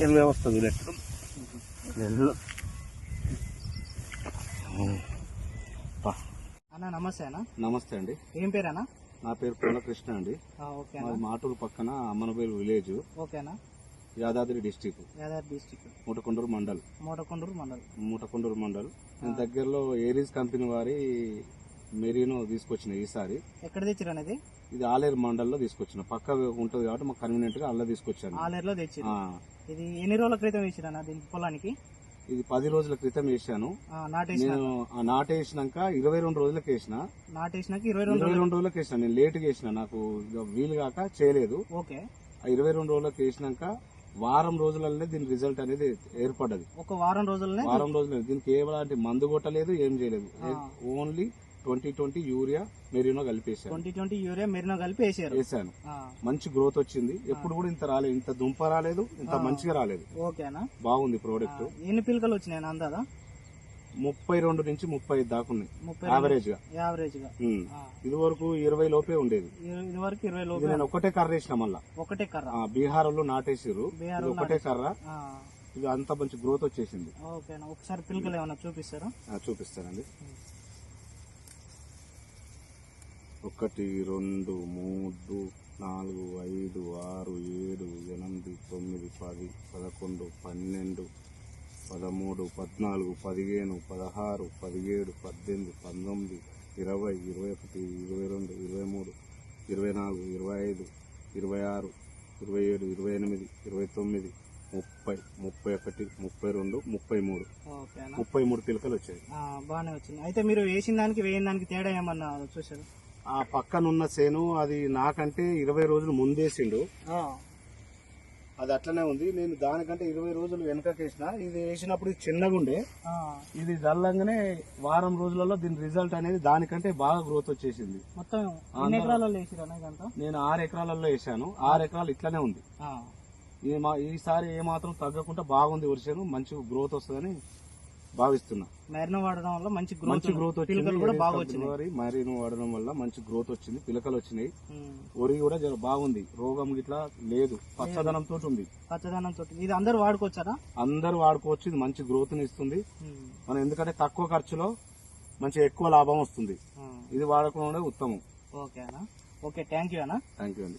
ఎల్లు వస్తుంది ఎల్లు. అన్న నమస్తే అన్న. నమస్తే అండి. ఏం పేరు అన్న? నా పేరు పూలకృష్ణ అండి. మాటూరు పక్కన అమ్మనబేలు విలేజ్, ఓకేనా, యాదాద్రి డిస్టిక్, మూటకొండూరు మండల్. మూటకొండూరు మండల్ దగ్గరలో ఏరీస్ కంపెనీ వారి మెరీనో తీసుకొచ్చిన ఈసారి. ఎక్కడ తెచ్చారు అనేది? ఇది ఆలేరు మండల్లో తీసుకొచ్చిన, పక్క ఉంటుంది కాబట్టి మాకు కన్వీనియంట్ గా అలా తీసుకొచ్చాను. ఆలేరులో తెచ్చి. ఇది ఎన్ని రోజుల క్రితం వేసిరన్న దీనికి పొలానికి? ఇది 10 రోజుల క్రితం వేసాను. నేను నాటేసినాక 22 రోజులకు వేసిన. నాటేసినాక 22 రోజులకు వేసిన. నేను లేట్ గా వేసిన, నాకు వీలు కాక చేయలేదు. ఓకే. 22 రోజులకు వేసినాక వారం రోజులనే దీని రిజల్ట్ అనేది ఏర్పడ్డది. ఒక వారం రోజులనే దీనికి ఏలాంటి మందు కొట్టలేదు, ఏం చేయలేదు. ఓన్లీ 2020 యూరియా మెరీనో కలిపేసాను. 2020 యూరియా మెరీనో కలిపి వేసాను. మంచి గ్రోత్ వచ్చింది. ఎప్పుడు కూడా ఇంత రాలేదు, ఇంత దుంప రాలేదు, ఇంత మంచిగా రాలేదు. ఓకేనా, బాగుంది ప్రోడక్ట్. ఎన్ని పిలకలు వచ్చినాయి అందాదా? 32 నుంచి 30 దాకా ఉన్నాయి యావరేజ్ గా. ఇది వరకు 20 లోపే ఉండేది. నేను ఒకటే కర్ర వేసిన, మళ్ళా ఒకటే కర్ర బీహార్ లో నాటేసారు. ఒకటే కర్ర, ఇది అంత మంచి గ్రోత్ వచ్చేసింది. ఒకసారి పిలకలు ఏమన్నా చూపిస్తారా? చూపిస్తానండి. 1 2 3 4 5 6 7 8 9 10 11 12 13 14 15 16 17 18 19 20 21 22 23 24 25 26 27 28 29 30 31 32 33 పిలకలు వచ్చాయి. బాగానే వచ్చింది. అయితే మీరు వేసిన దానికి వేయని దానికి తేడా ఏమన్నా చూసారు? ఆ పక్కనున్న సేను అది నాకంటే 20 రోజులు ముందేసిండు, అది అట్లనే ఉంది. నేను దానికంటే 20 రోజులు వెనకకేసిన. ఇది వేసినప్పుడు చిన్నగా ఉండే, ఇది జల్లంగానే వారం రోజులలో దీని రిజల్ట్ అనేది దానికంటే బాగా గ్రోత్ వచ్చేసింది. మొత్తం నేను 6 ఎకరాలలో వేసాను. 6 ఎకరాలు ఇట్లనే ఉంది. ఈసారి ఏమాత్రం తగ్గకుండా బాగుంది. వర్షం మంచి గ్రోత్ వస్తుందని భావిస్తున్నా. మెరీనో వాడడం వల్ల మంచి గ్రోత్ వచ్చింది. మెరీనో వాడడం వల్ల మంచి గ్రోత్ వచ్చింది, పిలకలు వచ్చినాయి. వరి కూడా బాగుంది, రోగం ఇట్లా లేదు, పచ్చదనంతో ఉంది. ఇది అందరూ వాడుకోవచ్చారా? అందరూ వాడుకోవచ్చు. ఇది మంచి గ్రోత్ ని ఇస్తుంది మనం, ఎందుకంటే తక్కువ ఖర్చులో మంచి ఎక్కువ లాభం వస్తుంది. ఇది వాడుకోవడం ఉత్తమం. ఓకే అన్న. ఓకే, థ్యాంక్ యూ అన్న. థ్యాంక్ యూ అండి.